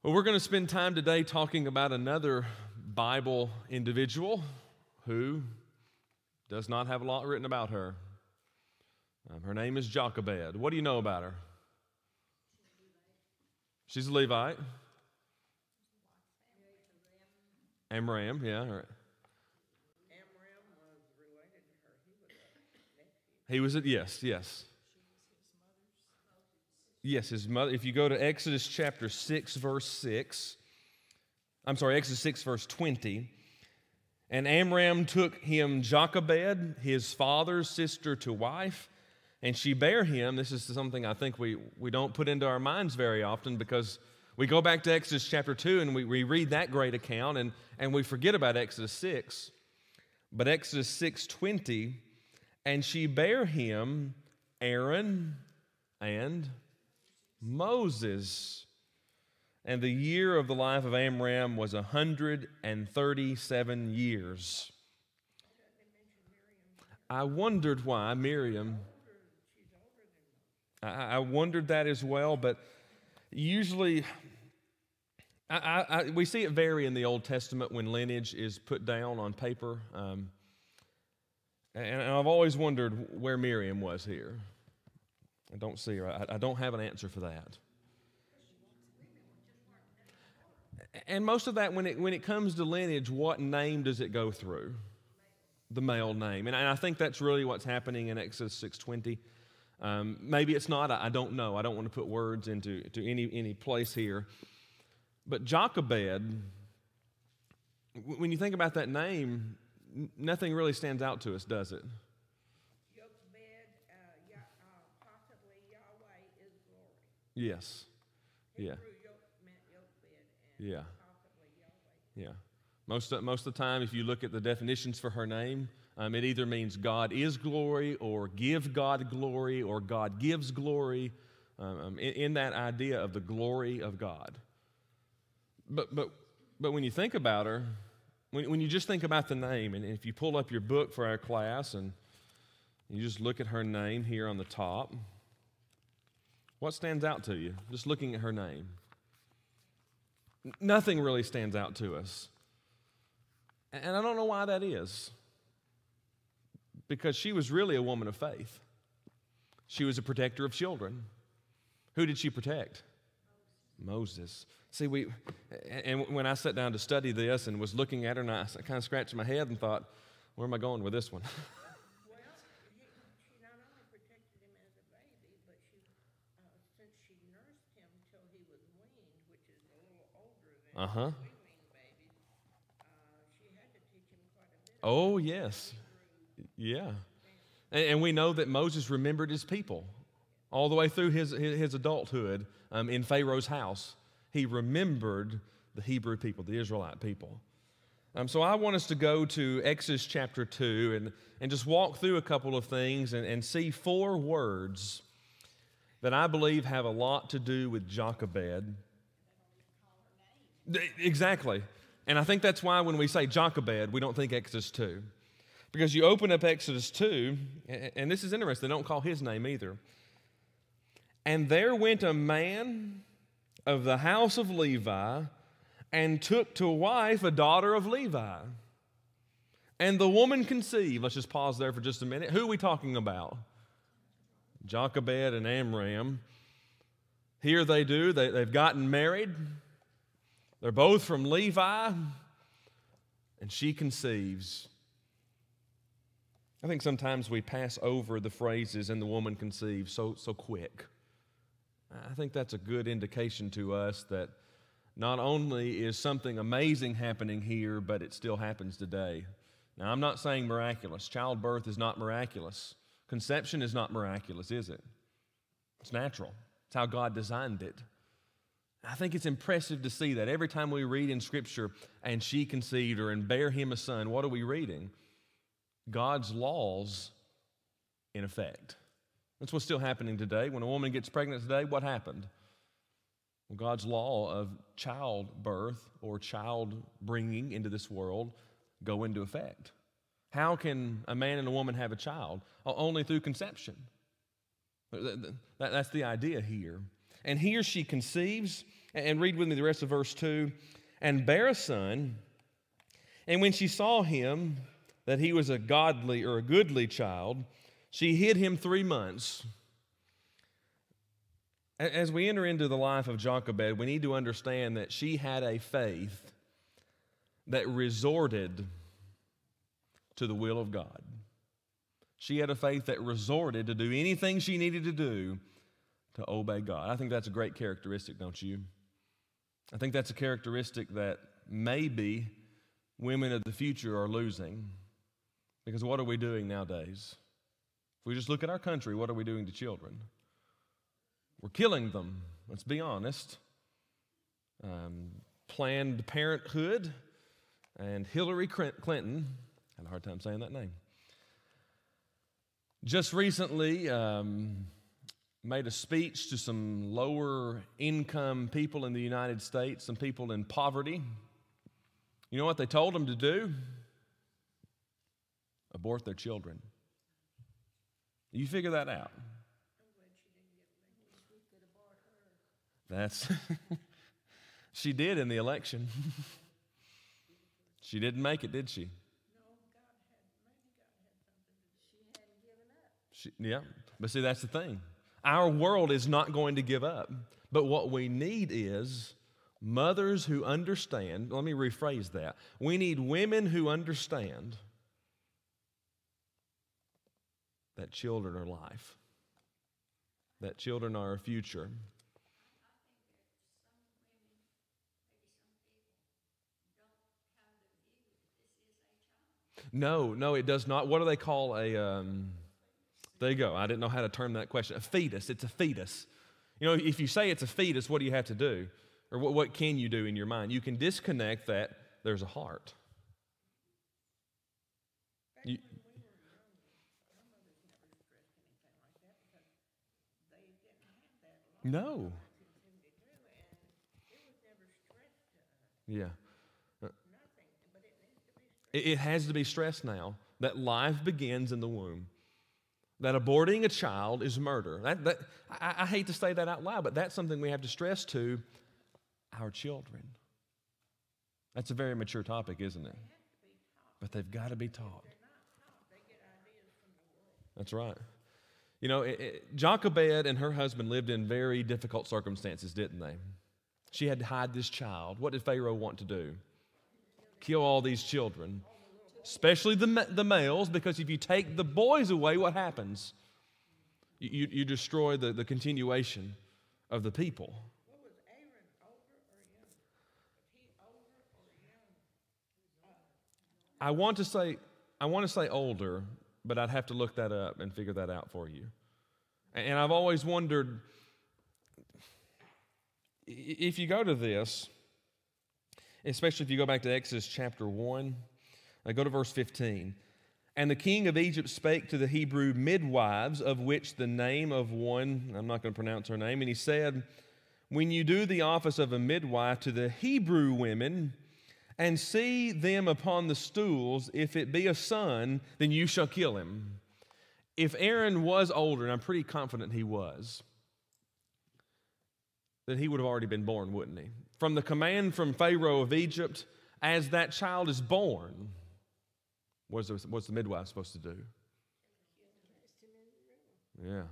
Well, we're going to spend time today talking about another Bible individual who does not have a lot written about her. Her name is Jochebed. What do you know about her? She's a Levite. Amram, yeah. All right. Amram was related to her. He was a nephew. Yes. Yes, his mother. If you go to Exodus chapter 6, verse 6, Exodus 6, verse 20, and Amram took him Jochebed, his father's sister, to wife, and she bare him. This is something I think we don't put into our minds very often, because we go back to Exodus chapter 2 and we read that great account and we forget about Exodus 6. But Exodus 6:20, and she bare him Aaron and Moses. And the year of the life of Amram was 137 years. I wondered why Miriam. I wondered that as well, but usually we see it vary in the Old Testament when lineage is put down on paper. And I've always wondered where Miriam was here. I don't see her. I don't have an answer for that. And most of that, when it comes to lineage, what name does it go through? The male name. And I think that's really what's happening in Exodus 6:20. Maybe it's not. I don't know. I don't want to put words into any place here. But Jochebed, when you think about that name, nothing really stands out to us, does it? Possibly Yahweh is glory. Yes. Yeah. Hebrew meant Yochebed, and Yeah. possibly Yahweh. Yeah. Most of the time, if you look at the definitions for her name, it either means God is glory, or give God glory, or God gives glory, in that idea of the glory of God. But when you think about her, when you just think about the name, and if you pull up your book for our class and you just look at her name here on the top, what stands out to you just looking at her name? Nothing really stands out to us. And I don't know why that is. Because she was really a woman of faith. She was a protector of children. Who did she protect? Moses. See, when I sat down to study this and was looking at her, and I kind of scratched my head and thought, where am I going with this one? Well, she not only protected him as a baby, but since she nursed him till he was weaned, which is a little older than we wean babies, she had to teach him quite a bit. Oh, yes. Yeah. And we know that Moses remembered his people all the way through his adulthood in Pharaoh's house. He remembered the Hebrew people, the Israelite people. So I want us to go to Exodus chapter 2 and just walk through a couple of things and see four words that I believe have a lot to do with Jochebed. Exactly. And I think that's why when we say Jochebed, we don't think Exodus 2. Because you open up Exodus 2, and this is interesting, they don't call his name either. And there went a man of the house of Levi, and took to wife a daughter of Levi. And the woman conceived. Let's just pause there for just a minute. Who are we talking about? Jochebed and Amram. Here they do. They've gotten married. They're both from Levi. And she conceives. I think sometimes we pass over the phrases "and the woman conceives" so quick. I think that's a good indication to us that not only is something amazing happening here, but it still happens today. Now, I'm not saying miraculous. Childbirth is not miraculous. Conception is not miraculous, is it? It's natural. It's how God designed it. I think it's impressive to see that every time we read in Scripture, "and she conceived," or "and bare him a son," what are we reading? God's laws in effect. That's what's still happening today. When a woman gets pregnant today, what happened? Well, God's law of childbirth or child bringing into this world go into effect. How can a man and a woman have a child? Only through conception. That's the idea here. And here she conceives, And read with me the rest of verse 2. And bare a son, and when she saw him, that he was a godly or a goodly child, she hid him 3 months. As we enter into the life of Jochebed, we need to understand that she had a faith that resorted to the will of God. She had a faith that resorted to do anything she needed to do to obey God. I think that's a great characteristic, don't you? I think that's a characteristic that maybe women of the future are losing. Because what are we doing nowadays? If we just look at our country, what are we doing to children? We're killing them, let's be honest. Planned Parenthood and Hillary Clinton, I had a hard time saying that name, just recently made a speech to some lower income people in the United States, some people in poverty. You know what they told them to do? Abort their children. You figure that out. That's she did in the election. She didn't make it, did she? No, maybe God had something to do. She hadn't given up. Yeah, but see, that's the thing. Our world is not going to give up. But what we need is mothers who understand. Let me rephrase that. We need women who understand that children are life, that children are our future. No, it does not. What do they call a, there you go. I didn't know how to term that question. A fetus. It's a fetus. You know, if you say it's a fetus, what do you have to do? Or what can you do in your mind? You can disconnect that there's a heart. You, no. Yeah. It has to be stressed now that life begins in the womb. That aborting a child is murder. I hate to say that out loud, but that's something we have to stress to our children. That's a very mature topic, isn't it? But they've got to be taught. That's right. You know, Jochebed and her husband lived in very difficult circumstances, didn't they? She had to hide this child. What did Pharaoh want to do? Kill all these children, especially the males, because if you take the boys away, what happens? You destroy the continuation of the people. What was Aaron, older or younger? Was he older or young? I want to say older, but I'd have to look that up and figure that out for you. And I've always wondered, if you go to this, especially if you go back to Exodus chapter 1, go to verse 15. And the king of Egypt spake to the Hebrew midwives, of which the name of one, I'm not going to pronounce her name, and he said, when you do the office of a midwife to the Hebrew women, and see them upon the stools, if it be a son, then you shall kill him. If Aaron was older, and I'm pretty confident he was, then he would have already been born, wouldn't he? From the command from Pharaoh of Egypt, as that child is born, what's the midwife supposed to do? Yeah.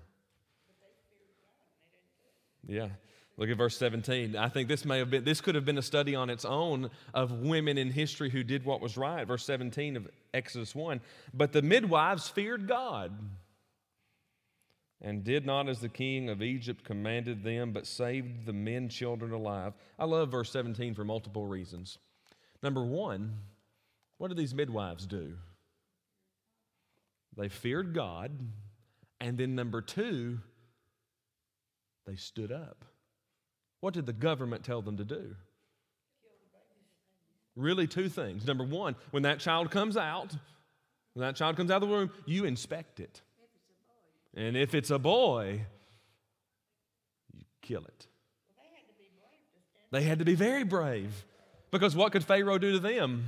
Yeah. Look at verse 17. I think this could have been a study on its own of women in history who did what was right. Verse 17 of Exodus 1. But the midwives feared God and did not as the king of Egypt commanded them, but saved the men children alive. I love verse 17 for multiple reasons. Number one, what do these midwives do? They feared God. And then number two, they stood up. What did the government tell them to do? Really, two things. Number one, when that child comes out of the womb, you inspect it. And if it's a boy, you kill it. They had to be very brave. Because what could Pharaoh do to them?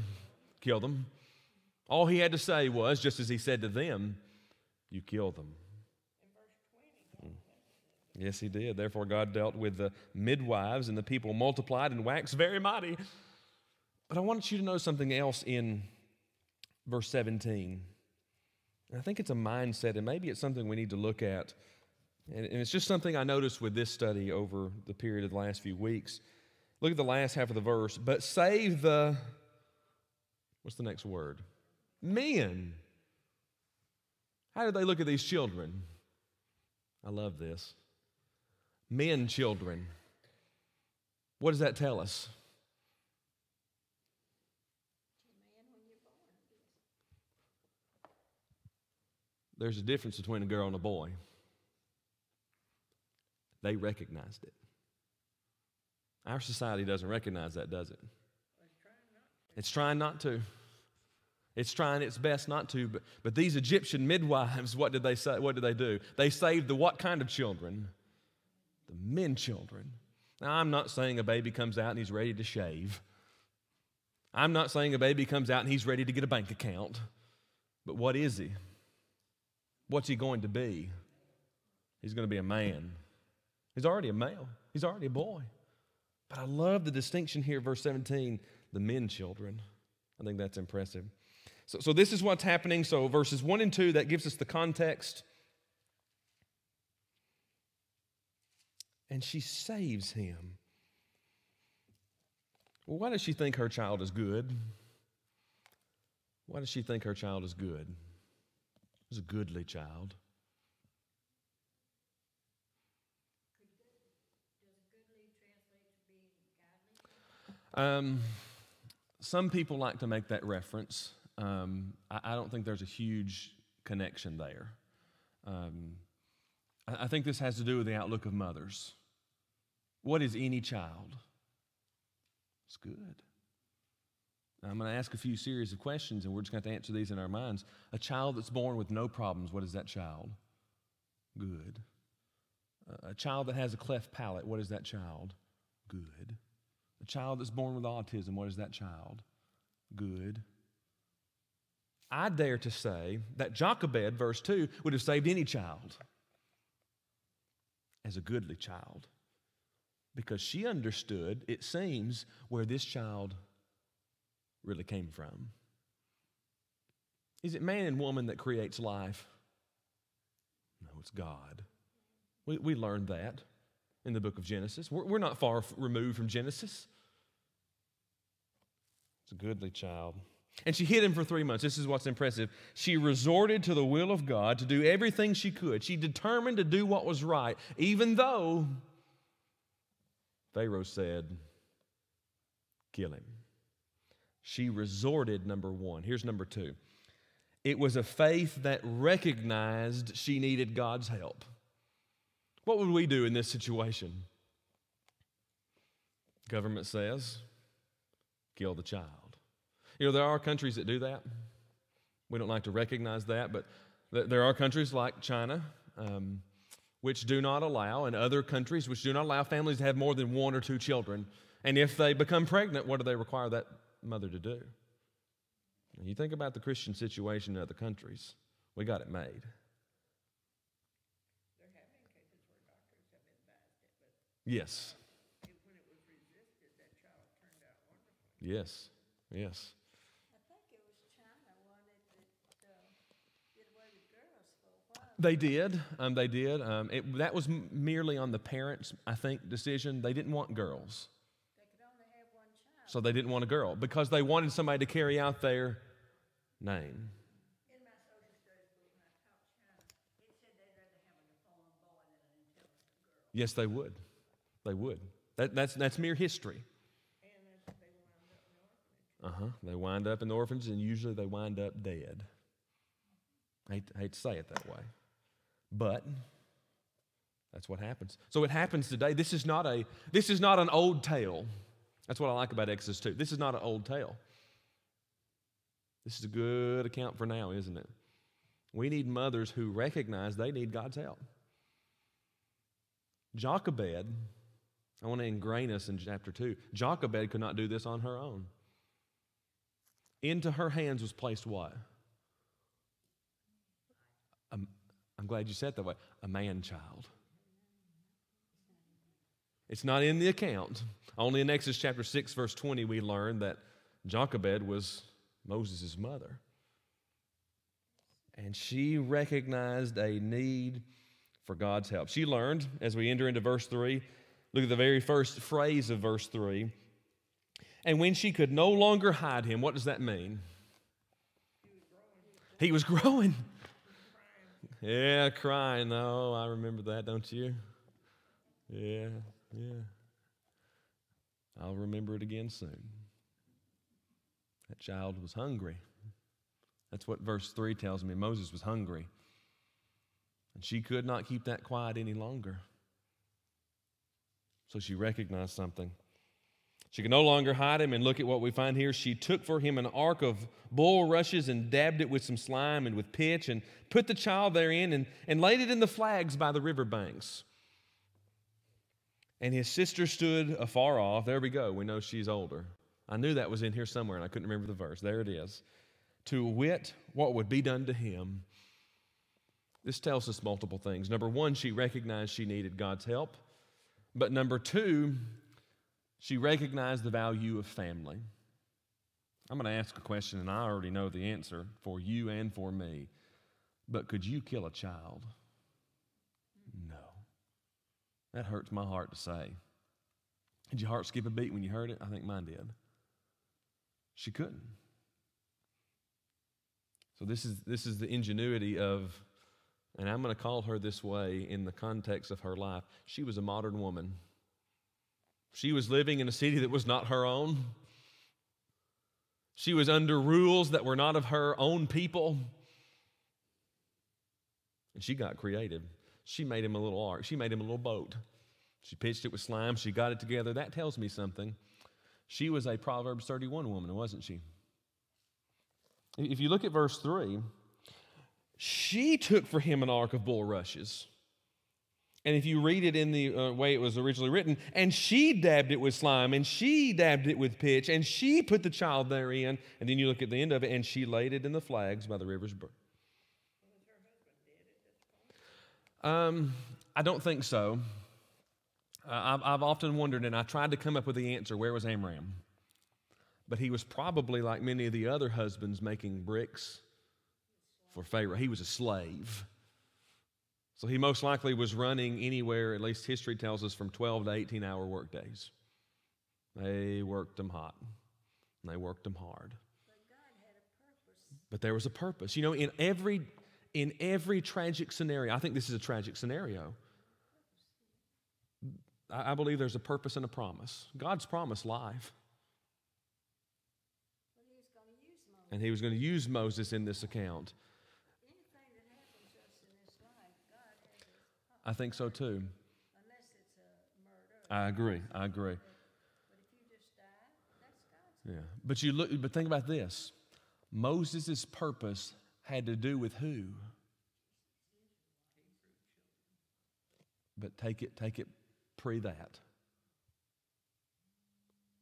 Kill them. All he had to say was, just as he said to them, you kill them. Yes, he did. Therefore, God dealt with the midwives, and the people multiplied and waxed very mighty. But I want you to know something else in verse 17. And I think it's a mindset, and maybe it's something we need to look at. And it's just something I noticed with this study over the period of the last few weeks. Look at the last half of the verse. But save the, what's the next word? Men. How did they look at these children? I love this. Men, children. What does that tell us? There's a difference between a girl and a boy. They recognized it. Our society doesn't recognize that, does it? It's trying not to. It's trying its best not to. But these Egyptian midwives, what did they say? What did they do? They saved the what kind of children? The men children. Now, I'm not saying a baby comes out and he's ready to shave. I'm not saying a baby comes out and he's ready to get a bank account. But what is he? What's he going to be? He's going to be a man. He's already a male. He's already a boy. But I love the distinction here, verse 17, the men children. I think that's impressive. So this is what's happening. So verses 1 and 2, that gives us the context. And she saves him. Well, why does she think her child is good? Why does she think her child is good? It's a goodly child. Some people like to make that reference. I don't think there's a huge connection there. I think this has to do with the outlook of mothers. What is any child? It's good. Now, I'm going to ask a few series of questions, and we're just going to have to answer these in our minds. A child that's born with no problems, what is that child? Good. A child that has a cleft palate, what is that child? Good. A child that's born with autism, what is that child? Good. I dare to say that Jochebed, verse 2, would have saved any child as a goodly child, because she understood, it seems, where this child really came from. Is it man and woman that creates life? No, it's God. We learned that in the book of Genesis. We're not far removed from Genesis. It's a goodly child. And she hid him for 3 months. This is what's impressive. She resorted to the will of God to do everything she could. She determined to do what was right, even though Pharaoh said, kill him. She resorted, number one. Here's number two. It was a faith that recognized she needed God's help. What would we do in this situation? Government says, kill the child. You know, there are countries that do that. We don't like to recognize that, but there are countries like China, which do not allow, and other countries which do not allow families to have more than 1 or 2 children. And if they become pregnant, what do they require that mother to do? And you think about the Christian situation in other countries, we got it made. There have been cases where doctors have advised it, but Yes. when it was resisted, that child turned out wonderful. Yes. Yes. I think it was China wanted to get away with girls for a while. They did. They did. That was merely on the parents', I think, decision. They didn't want girls. They could only have one child. So they didn't want a girl because they wanted somebody to carry out their name. In my social studies book, when I taught China, it said they'd rather have a deformed boy than an intelligent girl. Yes, they would. They would. That's mere history. And as they wound up in the orphanage. They wind up in the orphans, and usually they wind up dead. I hate to say it that way. But that's what happens. So it happens today. This is not an old tale. That's what I like about Exodus 2. This is not an old tale. This is a good account for now, isn't it? We need mothers who recognize they need God's help. Jochebed, I want to ingrain us in chapter 2. Jochebed could not do this on her own. Into her hands was placed what? I'm glad you said it that way. A man-child. It's not in the account. Only in Exodus chapter 6, verse 20, we learn that Jochebed was Moses' mother. And she recognized a need for God's help. She learned, as we enter into verse 3, look at the very first phrase of verse 3. And when she could no longer hide him, what does that mean? He was growing. Yeah, crying. Oh, I remember that, don't you? Yeah. I'll remember it again soon. That child was hungry. That's what verse 3 tells me. Moses was hungry. And she could not keep that quiet any longer. So she recognized something. She could no longer hide him, and look at what we find here. She took for him an ark of bulrushes and dabbed it with some slime and with pitch and put the child therein and laid it in the flags by the river banks. And his sister stood afar off. There we go. We know she's older. I knew that was in here somewhere, and I couldn't remember the verse. There it is. To wit, what would be done to him. This tells us multiple things. Number one, she recognized she needed God's help. But number two, she recognized the value of family. I'm going to ask a question, and I already know the answer for you and for me. But could you kill a child? No. That hurts my heart to say. Did your heart skip a beat when you heard it? I think mine did. She couldn't. So this is the ingenuity of, and I'm going to call her this way in the context of her life. She was a modern woman. She was living in a city that was not her own. She was under rules that were not of her own people. And she got creative. She made him a little ark. She made him a little boat. She pitched it with slime. She got it together. That tells me something. She was a Proverbs 31 woman, wasn't she? If you look at verse 3, she took for him an ark of bulrushes. And if you read it in the way it was originally written, and she dabbed it with slime, and she dabbed it with pitch, and she put the child therein, and then you look at the end of it, and she laid it in the flags by the river's brook. I don't think so. I've often wondered, and I tried to come up with the answer, where was Amram? But he was probably like many of the other husbands making bricks for Pharaoh. He was a slave. So he most likely was running anywhere, at least history tells us, from 12 to 18-hour work days. They worked them hot, and they worked them hard. But God had a purpose. But there was a purpose. You know, in every tragic scenario, I think this is a tragic scenario, I believe there's a purpose and a promise. God's promised life. But he was going to use Moses. And he was going to use Moses in this account. Anything that happens to us in this life, God has his purpose. I think so too. Unless it's a murder. I agree. But if you just die, that's God's Yeah. But think about this. Moses' purpose had to do with who? But take it pre that.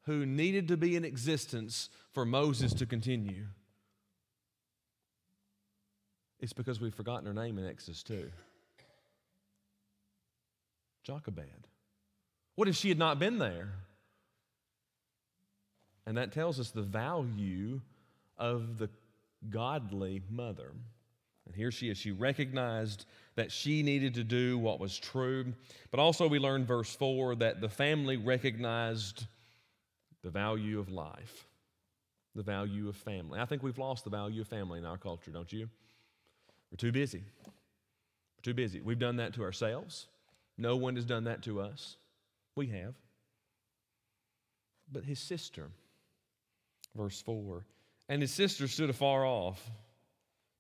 Who needed to be in existence for Moses to continue? It's because we've forgotten her name in Exodus 2. Jochebed. What if she had not been there? And that tells us the value of the godly mother. And here she is. She recognized that she needed to do what was true. But also we learn verse 4 that the family recognized the value of life, the value of family. I think we've lost the value of family in our culture, don't you? We're too busy. We're too busy. We've done that to ourselves. No one has done that to us. We have. But his sister, verse 4, and his sister stood afar off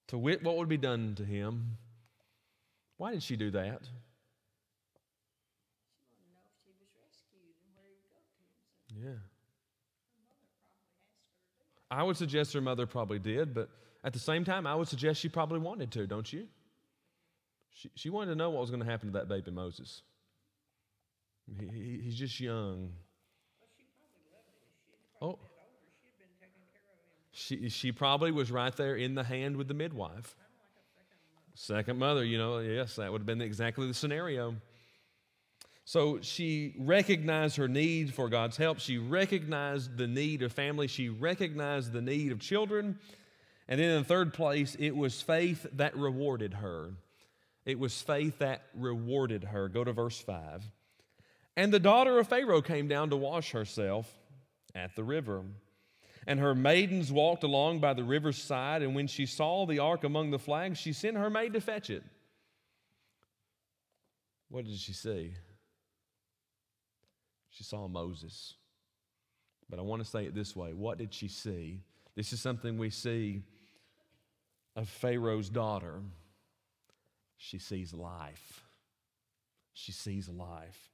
to wit what would be done to him. Why did she do that? She wanted to know if she was rescued and where he would go to. Yeah. I would suggest her mother probably did, but at the same time, I would suggest she probably wanted to, don't you? She wanted to know what was going to happen to that baby Moses. He's just young. Oh. She probably was right there in the hand with the midwife. Second mother, yes, that would have been exactly the scenario. So she recognized her need for God's help. She recognized the need of family. She recognized the need of children. And then in the third place, it was faith that rewarded her. It was faith that rewarded her. Go to verse 5. And the daughter of Pharaoh came down to wash herself at the river. And her maidens walked along by the river's side, and when she saw the ark among the flags, she sent her maid to fetch it. What did she see? She saw Moses. But I want to say it this way. What did she see? This is something we see of Pharaoh's daughter. She sees life. She sees life.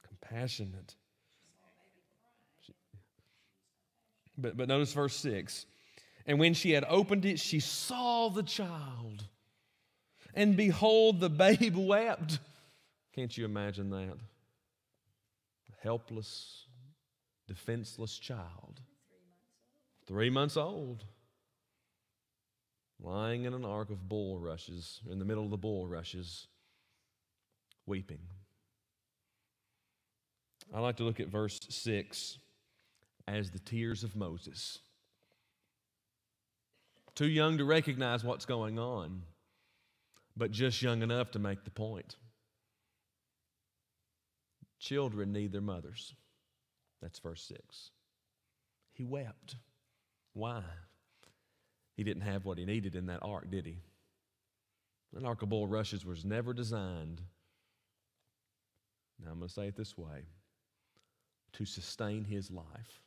Compassionate. But notice verse 6. And when she had opened it, she saw the child. And behold, the babe wept. Can't you imagine that? A helpless, defenseless child. 3 months old. Lying in an ark of bulrushes, in the middle of the bulrushes, weeping. I like to look at verse 6 as the tears of Moses. Too young to recognize what's going on, but just young enough to make the point. Children need their mothers. That's verse 6. He wept. Why? He didn't have what he needed in that ark, did he? An ark of bulrushes was never designed, now I'm going to say it this way, to sustain his life.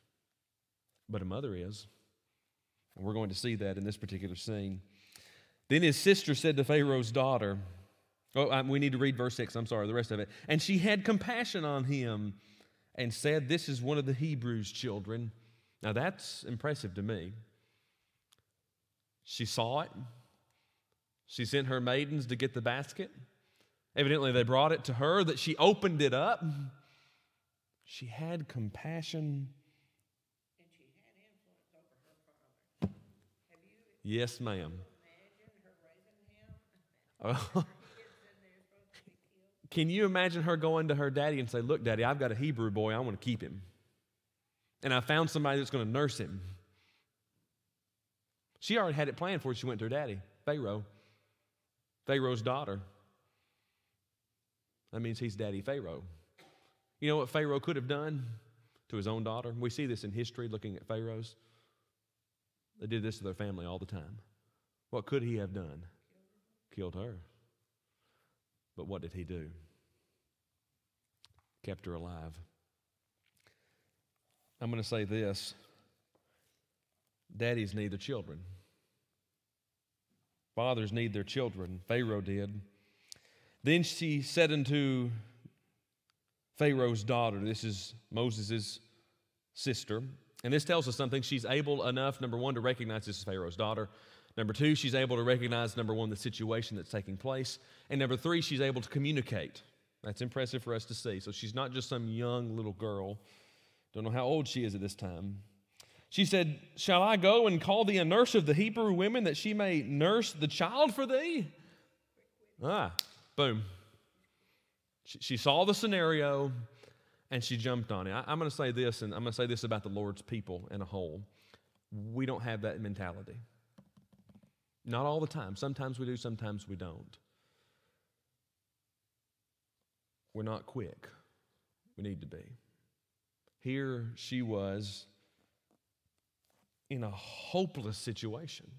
But a mother is. And we're going to see that in this particular scene. Then his sister said to Pharaoh's daughter, we need to read verse 6, I'm sorry, the rest of it. And she had compassion on him and said, this is one of the Hebrews' children. Now that's impressive to me. She saw it. She sent her maidens to get the basket. Evidently they brought it to her, that she opened it up. She had compassion. And she had influence over her father. Have you Yes, ma'am. imagined her raising him? Oh. Kids in there supposed to be killed. Can you imagine her going to her daddy and say, look, Daddy, I've got a Hebrew boy. I want to keep him. And I found somebody that's going to nurse him. She already had it planned before she went to her daddy, Pharaoh. Pharaoh's daughter. That means he's Daddy Pharaoh. You know what Pharaoh could have done to his own daughter? We see this in history looking at pharaohs. They did this to their family all the time. What could he have done? Killed her. But what did he do? Kept her alive. I'm going to say this. Daddies need their children. Fathers need their children. Pharaoh did. Then she said unto Pharaoh's daughter, this is Moses' sister, and this tells us something. She's able enough, number one, to recognize this is Pharaoh's daughter. Number two, she's able to recognize, number one, the situation that's taking place. And number three, she's able to communicate. That's impressive for us to see. So she's not just some young little girl. Don't know how old she is at this time. She said, shall I go and call thee a nurse of the Hebrew women that she may nurse the child for thee? Boom. She saw the scenario and she jumped on it. I'm going to say this, and I'm going to say this about the Lord's people in a whole. We don't have that mentality. Not all the time. Sometimes we do, sometimes we don't. We're not quick. We need to be. Here she was in a hopeless situation.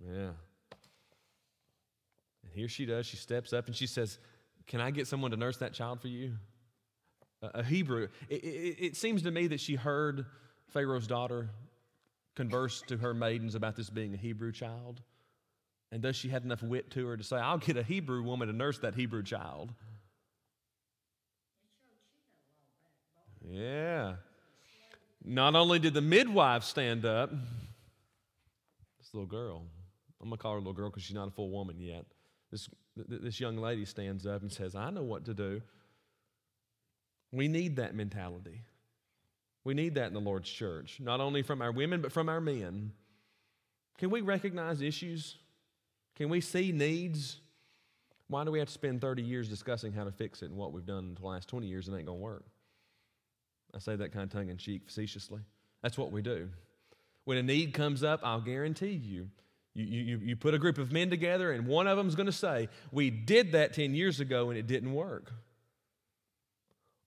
Yeah. And here she does. She steps up and she says, can I get someone to nurse that child for you? A Hebrew. It seems to me that she heard Pharaoh's daughter converse to her maidens about this being a Hebrew child. And thus she had enough wit to her to say, I'll get a Hebrew woman to nurse that Hebrew child. Yeah. Not only did the midwife stand up, this little girl, I'm going to call her a little girl because she's not a full woman yet. This young lady stands up and says, I know what to do. We need that mentality. We need that in the Lord's church, not only from our women, but from our men. Can we recognize issues? Can we see needs? Why do we have to spend 30 years discussing how to fix it and what we've done in the last 20 years? It ain't going to work. I say that kind of tongue-in-cheek, facetiously. That's what we do. When a need comes up, I'll guarantee you put a group of men together and one of them is going to say, we did that 10 years ago and it didn't work.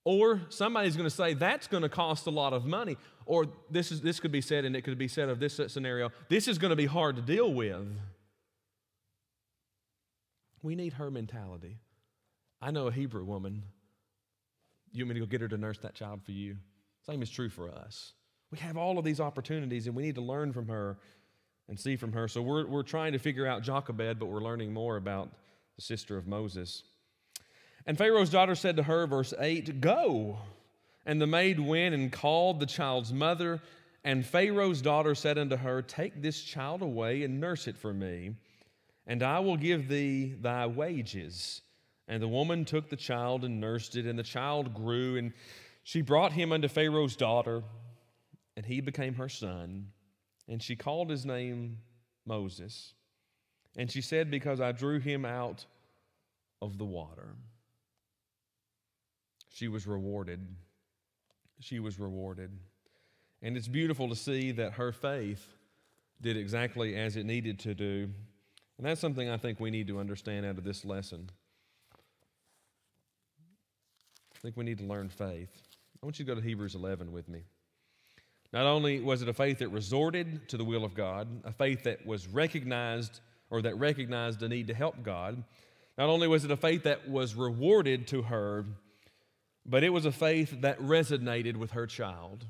Or somebody's going to say, that's going to cost a lot of money. Or this could be said, and it could be said of this scenario, this is going to be hard to deal with. We need her mentality. I know a Hebrew woman. You want me to go get her to nurse that child for you? Same is true for us. We have all of these opportunities, and we need to learn from her and see from her. So we're trying to figure out Jochebed, but we're learning more about the sister of Moses. And Pharaoh's daughter said to her, verse 8, go. And the maid went and called the child's mother. And Pharaoh's daughter said unto her, take this child away and nurse it for me, and I will give thee thy wages. And the woman took the child and nursed it, and the child grew, and she brought him unto Pharaoh's daughter, and he became her son. And she called his name Moses. And she said, because I drew him out of the water. She was rewarded. She was rewarded. And it's beautiful to see that her faith did exactly as it needed to do. And that's something I think we need to understand out of this lesson. I think we need to learn faith. I want you to go to Hebrews 11 with me. Not only was it a faith that resorted to the will of God, a faith that was recognized or that recognized a need to help God, not only was it a faith that was rewarded to her, but it was a faith that resonated with her child.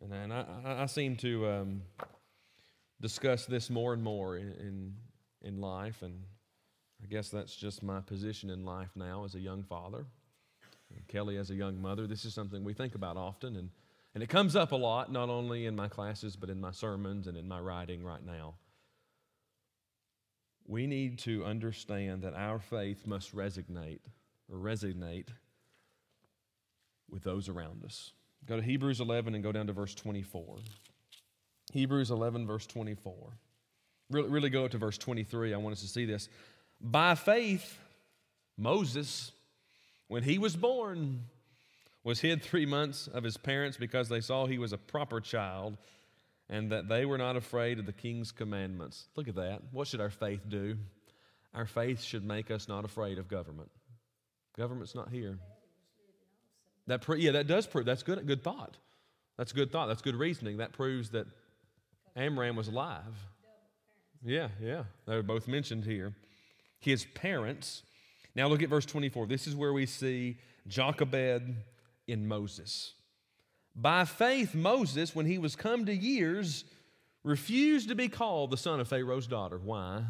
And I seem to discuss this more and more in life, and I guess that's just my position in life now as a young father. And Kelly as a young mother, this is something we think about often, and it comes up a lot, not only in my classes, but in my sermons and in my writing right now. We need to understand that our faith must resonate with those around us. Go to Hebrews 11 and go down to verse 24. Hebrews 11, verse 24. Really go up to verse 23. I want us to see this. By faith, Moses, when he was born, was hid 3 months of his parents because they saw he was a proper child and that they were not afraid of the king's commandments. Look at that. What should our faith do? Our faith should make us not afraid of government. Government's not here. That does prove. That's good thought. That's good thought. That's good reasoning. That proves that Amram was alive. Yeah. They were both mentioned here. His parents. Now look at verse 24. This is where we see Jochebed in Moses. By faith, Moses, when he was come to years, refused to be called the son of Pharaoh's daughter. Why?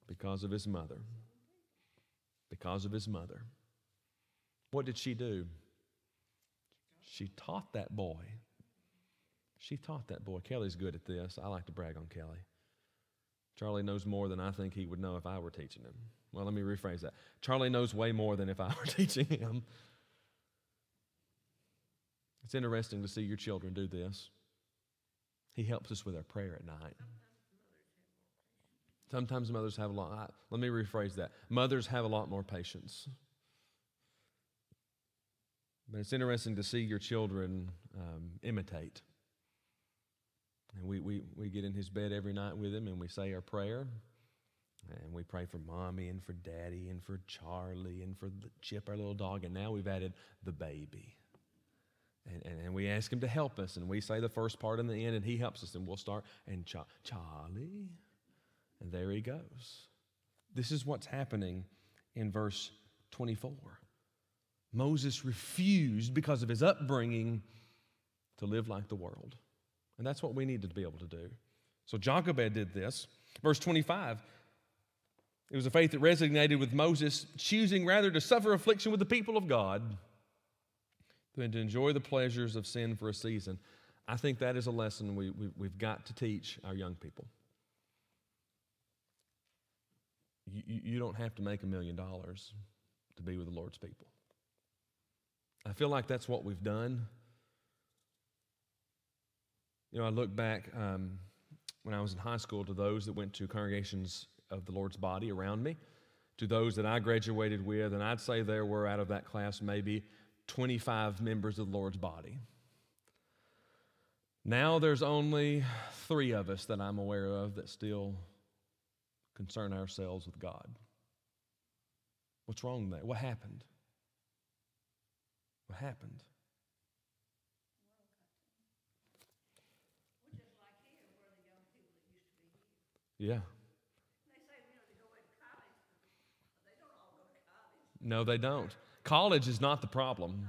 Because of his mother. Because of his mother. What did she do? She taught that boy. She taught that boy. Kelly's good at this. I like to brag on Kelly. Charlie knows more than I think he would know if I were teaching him. Well, let me rephrase that. Charlie knows way more than if I were teaching him. It's interesting to see your children do this. He helps us with our prayer at night. Sometimes mothers have a lot. Let me rephrase that. Mothers have a lot more patience. But it's interesting to see your children imitate. And we get in his bed every night with him and we say our prayer. And we pray for Mommy and for Daddy and for Charlie and for Chip, our little dog. And now we've added the baby. And we ask him to help us. And we say the first part and the end and he helps us. And we'll start. And Charlie. And there he goes. This is what's happening in verse 24. Moses refused because of his upbringing to live like the world. And that's what we need to be able to do. So Jochebed did this. Verse 25, it was a faith that resonated with Moses, choosing rather to suffer affliction with the people of God than to enjoy the pleasures of sin for a season. I think that is a lesson we've got to teach our young people. You don't have to make $1 million to be with the Lord's people. I feel like that's what we've done. You know, I look back when I was in high school to those that went to congregations of the Lord's body around me, to those that I graduated with, and I'd say there were out of that class maybe 25 members of the Lord's body. Now there's only 3 of us that I'm aware of that still concern ourselves with God. What's wrong there? What happened? What happened? Well, just like here, where the young people that used to be here. Yeah. They say, they go away to college, but they don't all go to college. No, they don't. College is not the problem.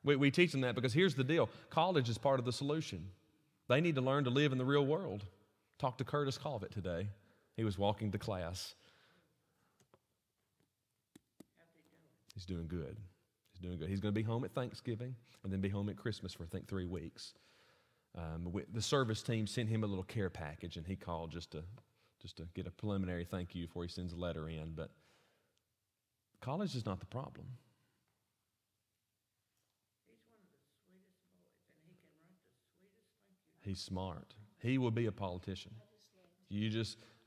We teach them that because here's the deal. College is part of the solution. They need to learn to live in the real world. Talk to Curtis Colvett today. He was walking to class. He's doing good. He's doing good. He's going to be home at Thanksgiving and then be home at Christmas for, I think, 3 weeks. The service team sent him a little care package, and he called just to get a preliminary thank you before he sends a letter in. But college is not the problem. He's one of the sweetest boys, and he can write the sweetest thank you. He's smart. He will be a politician.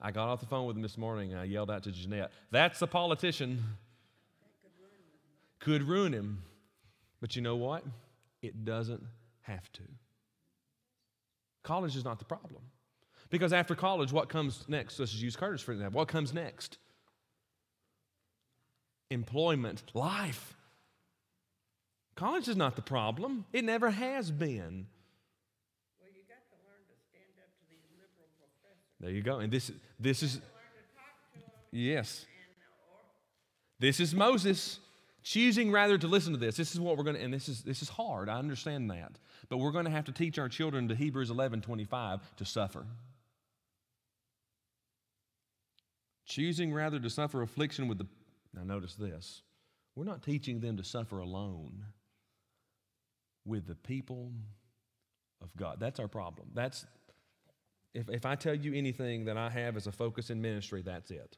I got off the phone with him this morning, and I yelled out to Jeanette, "That's a politician." Could ruin him. But you know what? It doesn't have to. College is not the problem. Because after college, what comes next? Let's use Curtis for example. What comes next? Employment, life. College is not the problem. It never has been. Well, you got to learn to stand up to these liberal professors. There you go. And this is, Learn to talk to them. yes. Or This is Moses choosing rather to listen to this. This is what we're going to, and this is hard. I understand that. But we're going to have to teach our children to Hebrews 11:25 to suffer. Choosing rather to suffer affliction with the, now notice this. We're not teaching them to suffer alone with the people of God. That's our problem. If I tell you anything that I have as a focus in ministry, that's it.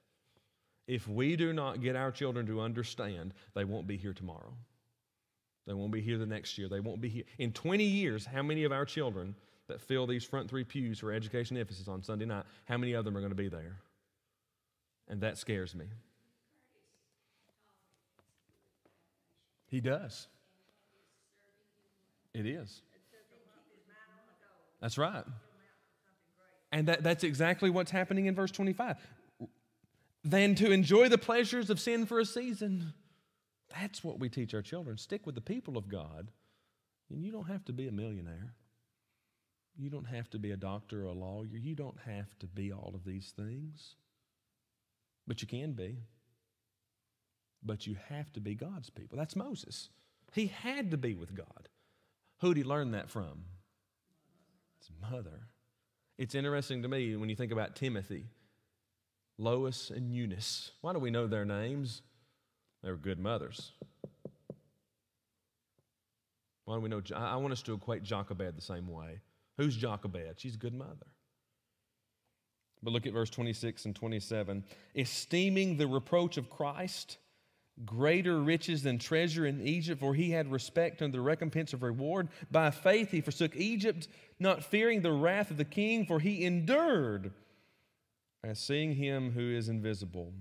If we do not get our children to understand, they won't be here tomorrow. They won't be here the next year. They won't be here. In 20 years, how many of our children that fill these front 3 pews for education emphasis on Sunday night, how many of them are going to be there? And that scares me. He does. It is. That's right. And that's exactly what's happening in verse 25. Than to enjoy the pleasures of sin for a season. That's what we teach our children. Stick with the people of God. And you don't have to be a millionaire. You don't have to be a doctor or a lawyer. You don't have to be all of these things. But you can be. But you have to be God's people. That's Moses. He had to be with God. Who did he learn that from? His mother. It's interesting to me when you think about Timothy, Lois and Eunice. Why do we know their names? They were good mothers. Why do we know? I want us to equate Jochebed the same way. Who's Jochebed? She's a good mother. But look at verse 26 and 27. Esteeming the reproach of Christ greater riches than treasure in Egypt, for he had respect unto the recompense of reward. By faith he forsook Egypt, not fearing the wrath of the king, for he endured as seeing him who is invisible.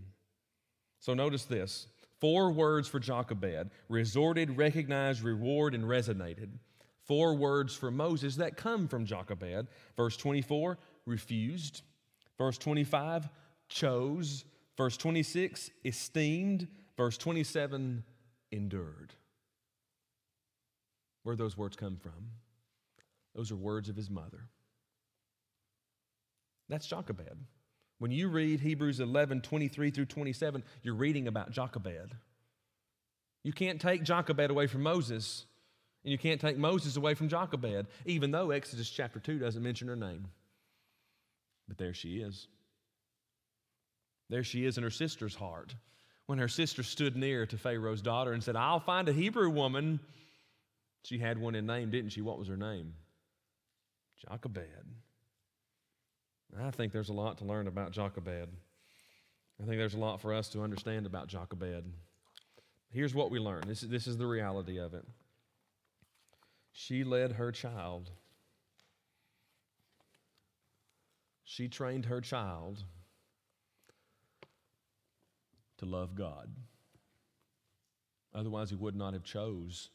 So notice this. 4 words for Jochebed: resorted, recognized, reward, and resonated. 4 words for Moses that come from Jochebed. Verse 24, refused. Verse 25, chose. Verse 26, esteemed. Verse 27, endured. Where those words come from? Those are words of his mother. That's Jochebed. When you read Hebrews 11:23 through 27, you're reading about Jochebed. You can't take Jochebed away from Moses, and you can't take Moses away from Jochebed, even though Exodus chapter 2 doesn't mention her name. But there she is. There she is in her sister's heart. When her sister stood near to Pharaoh's daughter and said, "I'll find a Hebrew woman," she had one in name, didn't she? What was her name? Jochebed. I think there's a lot to learn about Jochebed. I think there's a lot for us to understand about Jochebed. Here's what we learn. This is the reality of it. She led her child. She trained her child to love God. Otherwise, he would not have chose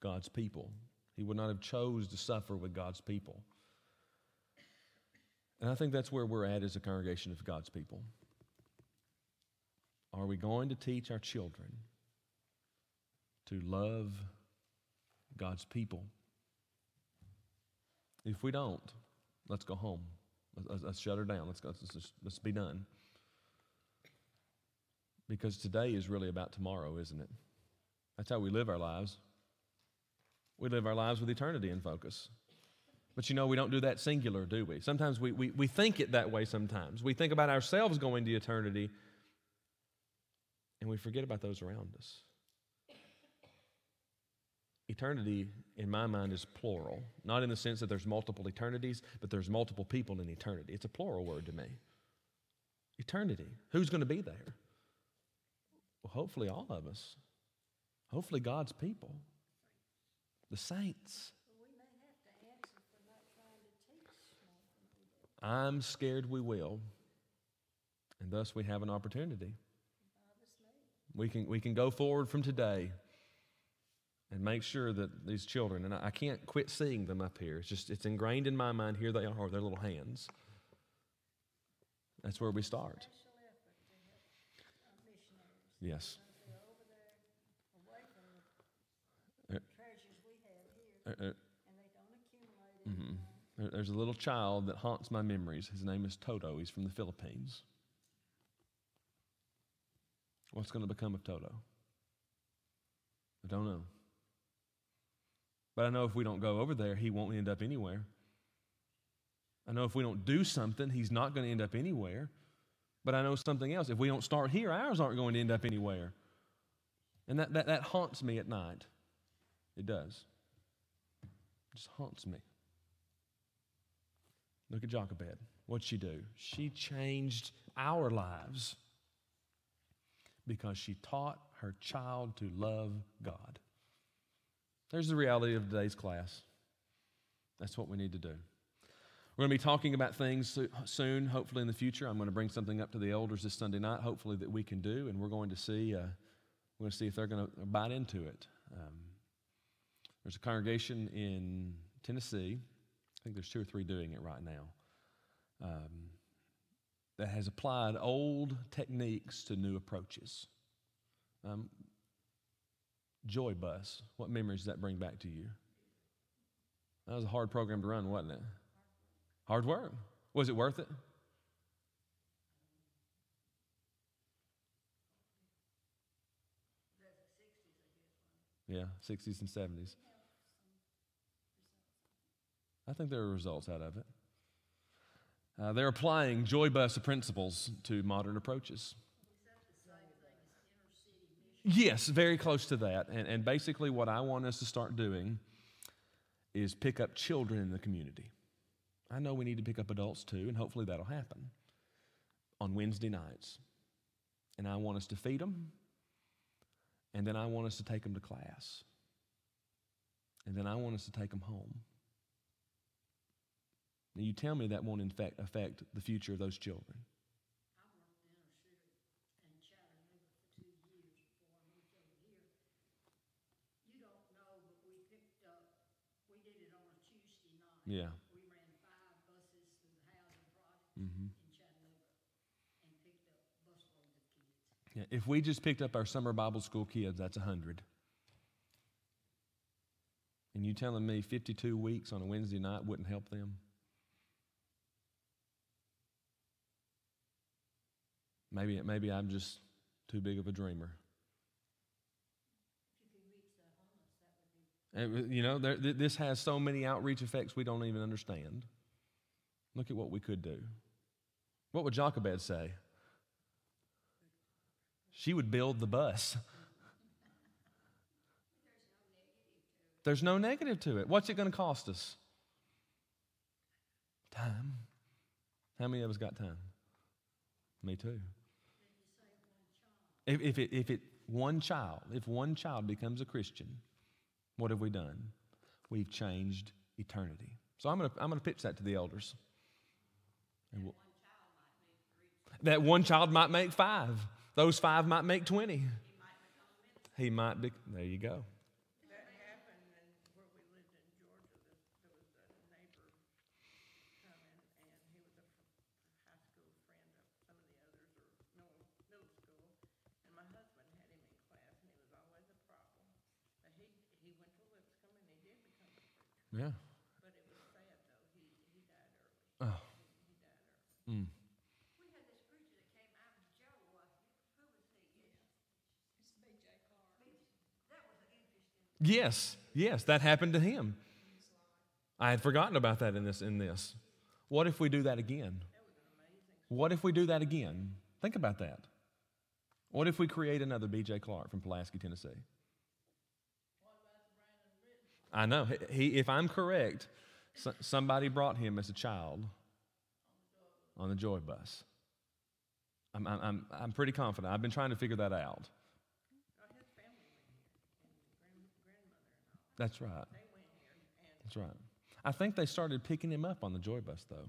God's people. He would not have chose to suffer with God's people. And I think that's where we're at as a congregation of God's people. Are we going to teach our children to love God's people? If we don't, let's go home. Let's shut her down. Let's be done. Because today is really about tomorrow, isn't it? That's how we live our lives. We live our lives with eternity in focus. But you know, we don't do that singular, do we? Sometimes we think it that way sometimes. We think about ourselves going to eternity, and we forget about those around us. Eternity, in my mind, is plural. Not in the sense that there's multiple eternities, but there's multiple people in eternity. It's a plural word to me. Eternity. Who's going to be there? Well, hopefully all of us. Hopefully God's people. The saints. We may have to answer for not trying to teach more. I'm scared we will. And thus we have an opportunity. We can go forward from today and make sure that these children, and I can't quit seeing them up here. It's ingrained in my mind. Here they are, their little hands. That's where we start. Special effort to help our missionaries. Yes. They're over there away from the treasures we have here, and they don't accumulate anything. There's a little child that haunts my memories. His name is Toto. He's from the Philippines. What's going to become of Toto? I don't know. But I know if we don't go over there, he won't end up anywhere. I know if we don't do something, he's not going to end up anywhere. But I know something else. If we don't start here, ours aren't going to end up anywhere. And that haunts me at night. It does. It just haunts me. Look at Jochebed. What'd she do? She changed our lives because she taught her child to love God. There's the reality of today's class. That's what we need to do. We're going to be talking about things soon, hopefully in the future. I'm going to bring something up to the elders this Sunday night, hopefully that we can do, and we're going to see if they're going to bite into it. There's a congregation in Tennessee, I think there's 2 or 3 doing it right now, that has applied old techniques to new approaches. Joy Bus, what memories does that bring back to you? That was a hard program to run, wasn't it? Hard work. Was it worth it? Yeah, 60s and 70s. I think there are results out of it. They're applying Joy Bus principles to modern approaches. Yes, very close to that. And basically what I want us to start doing is pick up children in the community. I know we need to pick up adults too, and hopefully that'll happen on Wednesday nights. And I want us to feed them, and then I want us to take them to class. And then I want us to take them home. Now you tell me that won't affect the future of those children. Yeah. We ran 5 buses through the housing project in Chattanooga and picked up busloads of kids. Yeah. If we just picked up our summer Bible school kids, that's 100. And you telling me 52 weeks on a Wednesday night wouldn't help them? Maybe I'm just too big of a dreamer. And, you know, this has so many outreach effects we don't even understand. Look at what we could do. What would Jochebed say? She would build the bus. There's no negative to it. What's it going to cost us? Time. How many of us got time? Me too. If one child becomes a Christian, what have we done? We've changed eternity. So I'm going to pitch that to the elders. And that one child might make 5. Those 5 might make 20. He might be. There you go. That happened in where we lived in Georgia. There was a neighbor coming, and he was a high school friend of some of the others, or middle school. And my husband had him in class, and he was always a problem. But he went to Lipscomb, and he did become a preacher. Yeah. But it was sad though. He died early. Oh. He died early. Mm. We had this preacher that came out of Joe, wasn't it? Who was he? It's B.J. Clark. That was an interesting. Yes, that happened to him. I had forgotten about that in this. What if we do that again? What if we do that again? Think about that. What if we create another B.J. Clark from Pulaski, Tennessee? I know. If I'm correct, somebody brought him as a child on the Joy Bus. I'm pretty confident. I've been trying to figure that out. His family went here, and grandmother and all. That's right. They went here, and That's right. I think they started picking him up on the Joy Bus, though.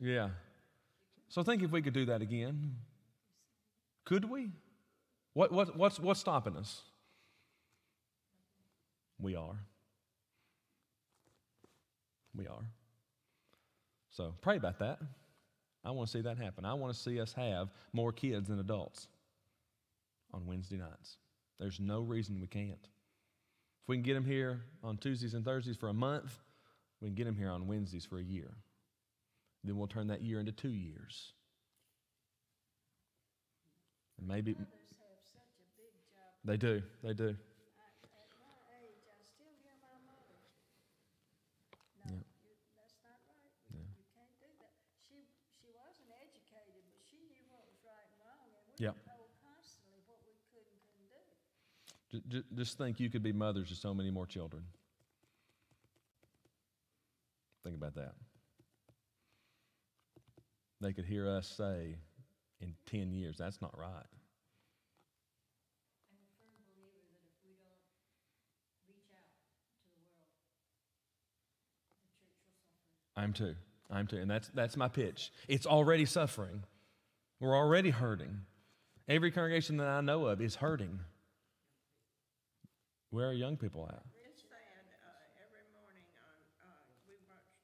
Yeah. So think if we could do that again. Could we? What's stopping us? We are. So pray about that. I want to see that happen. I want to see us have more kids than adults on Wednesday nights. There's no reason we can't. If we can get them here on Tuesdays and Thursdays for a month, we can get them here on Wednesdays for a year. Then we'll turn that year into 2 years. And maybe Mothers have such a big job. they do. At my age, I still hear my mother. No, that's not right. You can't do that. She wasn't educated, but she knew what was right and wrong, and we Yep. were told constantly what we could and couldn't do. Just think you could be mothers to so many more children. Think about that. They could hear us say in 10 years, that's not right. I'm a firm believer that if we don't reach out to the world, the church will suffer. I'm too. And that's my pitch. It's already suffering. We're already hurting. Every congregation that I know of is hurting. Where are young people at? it's sad. Every morning we watched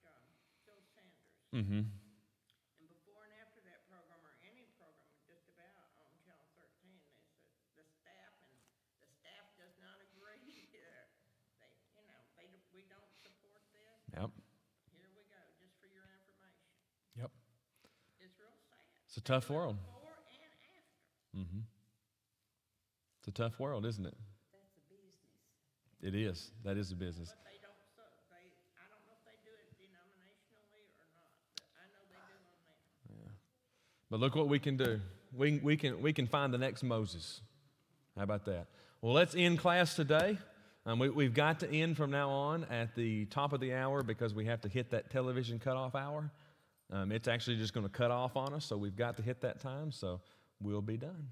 Phil Sanders. Mm-hmm. And before and after that program, or any program, just about on Channel 13, they said the staff does not agree. We don't support this. Yep. Here we go, just for your information. Yep. It's real sad. It's a tough world. Before and after. Mm-hmm. It's a tough world, isn't it? That's a business. It is. That is a business. But they don't. I don't know if they do it denominationally or not. But I know they do on there. But look what we can do. We can find the next Moses. How about that? Well, let's end class today. We've got to end from now on at the top of the hour because we have to hit that television cutoff hour. It's actually just going to cut off on us, so we've got to hit that time, so we'll be done.